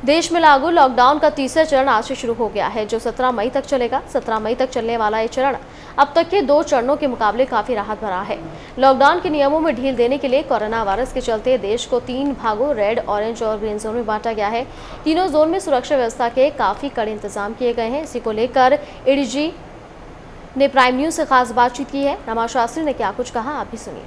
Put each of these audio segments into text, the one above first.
देश में लागू लॉकडाउन का तीसरा चरण आज से शुरू हो गया है, जो 17 मई तक चलेगा। 17 मई तक चलने वाला ये चरण अब तक के 2 चरणों के मुकाबले काफी राहत भरा है। लॉकडाउन के नियमों में ढील देने के लिए कोरोना वायरस के चलते देश को 3 भागों रेड, ऑरेंज और ग्रीन जोन में बांटा गया है। तीनों जोन में सुरक्षा व्यवस्था के काफी कड़े इंतजाम किए गए हैं। इसी को लेकर एडीजी ने प्राइम न्यूज से खास बातचीत की है। रमा शास्त्री ने क्या कुछ कहा, आप भी सुनिए।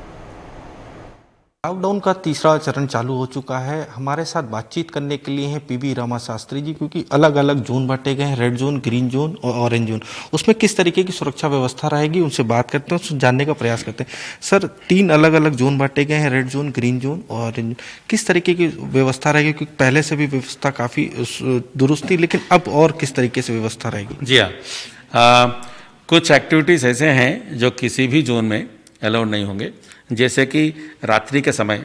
लॉकडाउन का तीसरा चरण चालू हो चुका है। हमारे साथ बातचीत करने के लिए हैं पीबी रमा शास्त्री जी, क्योंकि अलग अलग जोन बांटे गए हैं, रेड जोन, ग्रीन जोन और ऑरेंज जोन। उसमें किस तरीके की सुरक्षा व्यवस्था रहेगी, उनसे बात करते हैं, उससे जानने का प्रयास करते हैं। सर, 3 अलग अलग जोन बांटे गए हैं, रेड जोन, ग्रीन जोन और ऑरेंज जोन। किस तरीके की व्यवस्था रहेगी, क्योंकि पहले से भी व्यवस्था काफ़ी दुरुस्त थी, लेकिन अब और किस तरीके से व्यवस्था रहेगी? जी हाँ, कुछ एक्टिविटीज़ ऐसे हैं जो किसी भी जोन में अलाउड नहीं होंगे, जैसे कि रात्रि के समय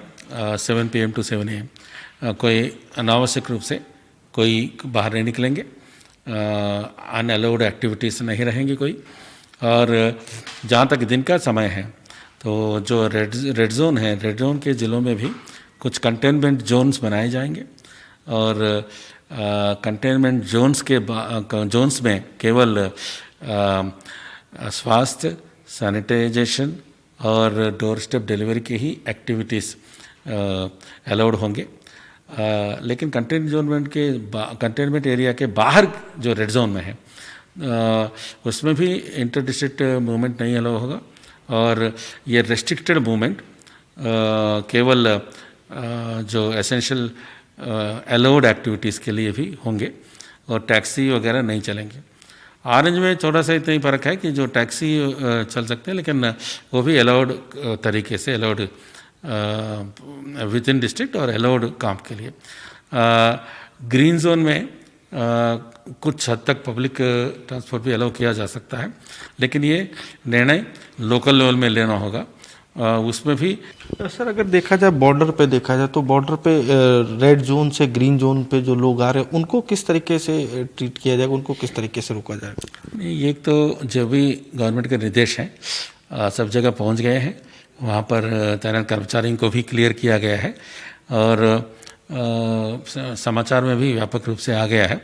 7 PM to 7 AM कोई अनावश्यक रूप से कोई बाहर नहीं निकलेंगे, अनअलाउड एक्टिविटीज़ नहीं रहेंगी कोई। और जहाँ तक दिन का समय है, तो जो रेड जोन है, रेड जोन के ज़िलों में भी कुछ कंटेनमेंट जोन्स बनाए जाएंगे। और कंटेनमेंट जोन्स में केवल स्वास्थ्य, सैनिटाइजेशन और डोर स्टेप डिलीवरी की ही एक्टिविटीज़ अलाउड होंगे। लेकिन कंटेनमेंट एरिया के बाहर जो रेड जोन में है, उसमें भी इंटर डिस्ट्रिक्ट मूवमेंट नहीं अलाउ होगा। और ये रेस्ट्रिक्टेड मूवमेंट केवल जो एसेंशियल अलाउड एक्टिविटीज़ के लिए भी होंगे, और टैक्सी वगैरह नहीं चलेंगे। ऑरेंज में थोड़ा सा इतना ही फ़र्क है कि जो टैक्सी चल सकते हैं, लेकिन वो भी अलाउड तरीके से, अलाउड विद इन डिस्ट्रिक्ट और अलाउड काम के लिए। ग्रीन जोन में कुछ हद तक पब्लिक ट्रांसपोर्ट भी अलाउ किया जा सकता है, लेकिन ये निर्णय लोकल लेवल में लेना होगा। उसमें भी सर, अगर देखा जाए बॉर्डर पे, देखा जाए तो बॉर्डर पे रेड जोन से ग्रीन जोन पे जो लोग आ रहे हैं, उनको किस तरीके से ट्रीट किया जाएगा, उनको किस तरीके से रोका जाएगा? नहीं, एक तो जो भी गवर्नमेंट के निर्देश हैं सब जगह पहुंच गए हैं। वहाँ पर तैनात कर्मचारियों को भी क्लियर किया गया है, और समाचार में भी व्यापक रूप से आ गया है।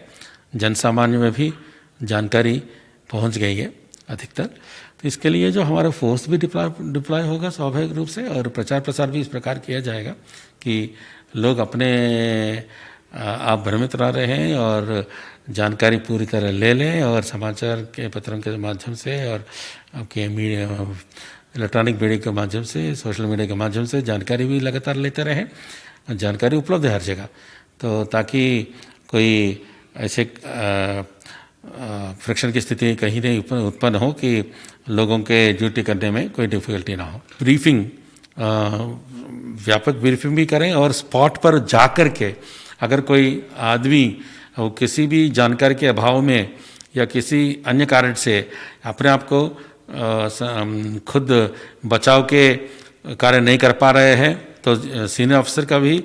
जनसामान्य में भी जानकारी पहुँच गई है अधिकतर। तो इसके लिए जो हमारा फोर्स भी डिप्लॉय होगा स्वाभाविक रूप से, और प्रचार प्रसार भी इस प्रकार किया जाएगा कि लोग अपने आप भ्रमित ना रहें और जानकारी पूरी तरह ले लें, और समाचार के पत्रों के माध्यम से और आपके मीडिया, इलेक्ट्रॉनिक मीडिया के माध्यम से, सोशल मीडिया के माध्यम से जानकारी भी लगातार लेते रहें। जानकारी उपलब्ध है हर जगह, तो ताकि कोई ऐसे फ्रिक्शन की स्थिति कहीं नहीं उत्पन्न हो कि लोगों के ड्यूटी करने में कोई डिफ़िकल्टी ना हो। ब्रीफिंग, व्यापक ब्रीफिंग भी करें, और स्पॉट पर जाकर के अगर कोई आदमी वो किसी भी जानकारी के अभाव में या किसी अन्य कारण से अपने आप को खुद बचाव के कार्य नहीं कर पा रहे हैं, तो सीनियर अफसर का भी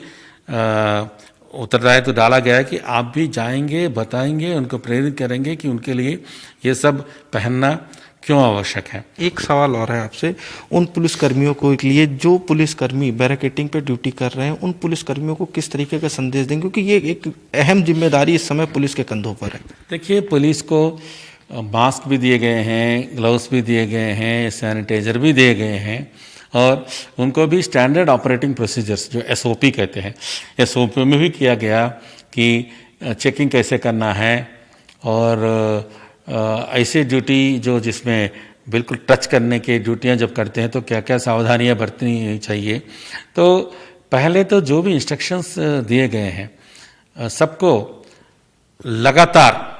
उत्तरदायित्व तो डाला गया है कि आप भी जाएंगे, बताएंगे, उनको प्रेरित करेंगे कि उनके लिए ये सब पहनना क्यों आवश्यक है। एक सवाल और है आपसे, उन पुलिसकर्मियों को लिए जो पुलिसकर्मी बैरिकेडिंग पे ड्यूटी कर रहे हैं, उन पुलिसकर्मियों को किस तरीके का संदेश देंगे, क्योंकि ये एक अहम जिम्मेदारी इस समय पुलिस के कंधों पर है? देखिए, पुलिस को मास्क भी दिए गए हैं, ग्लव्स भी दिए गए हैं, सैनिटाइजर भी दिए गए हैं, और उनको भी स्टैंडर्ड ऑपरेटिंग प्रोसीजर्स जो SOP कहते हैं, SOP में भी किया गया कि चेकिंग कैसे करना है, और ऐसे ड्यूटी जो जिसमें बिल्कुल टच करने की ड्यूटियां जब करते हैं तो क्या क्या सावधानियां बरतनी चाहिए। तो पहले तो जो भी इंस्ट्रक्शंस दिए गए हैं सबको लगातार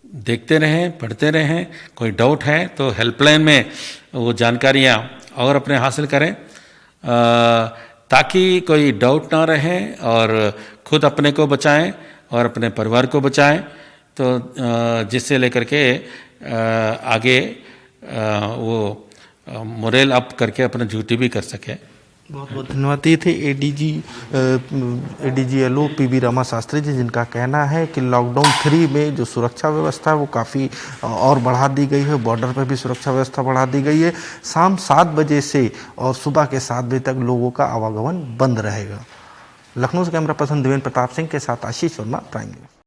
देखते रहें, पढ़ते रहें। कोई डाउट है तो हेल्पलाइन में वो जानकारियाँ और अपने हासिल करें, ताकि कोई डाउट ना रहे, और खुद अपने को बचाएं और अपने परिवार को बचाएं, तो जिससे लेकर के आगे वो मोरल अप करके अपना ड्यूटी भी कर सके। बहुत बहुत धन्यवाद। ये थे ADG LO PB Rama Shastri ji, जिनका कहना है कि लॉकडाउन 3 में जो सुरक्षा व्यवस्था है वो काफ़ी और बढ़ा दी गई है। बॉर्डर पर भी सुरक्षा व्यवस्था बढ़ा दी गई है। शाम 7 बजे से और सुबह के 7 बजे तक लोगों का आवागमन बंद रहेगा। लखनऊ से कैमरा पर्सन देवेंद्र प्रताप सिंह के साथ आशीष वर्मा, प्राइम न्यूज।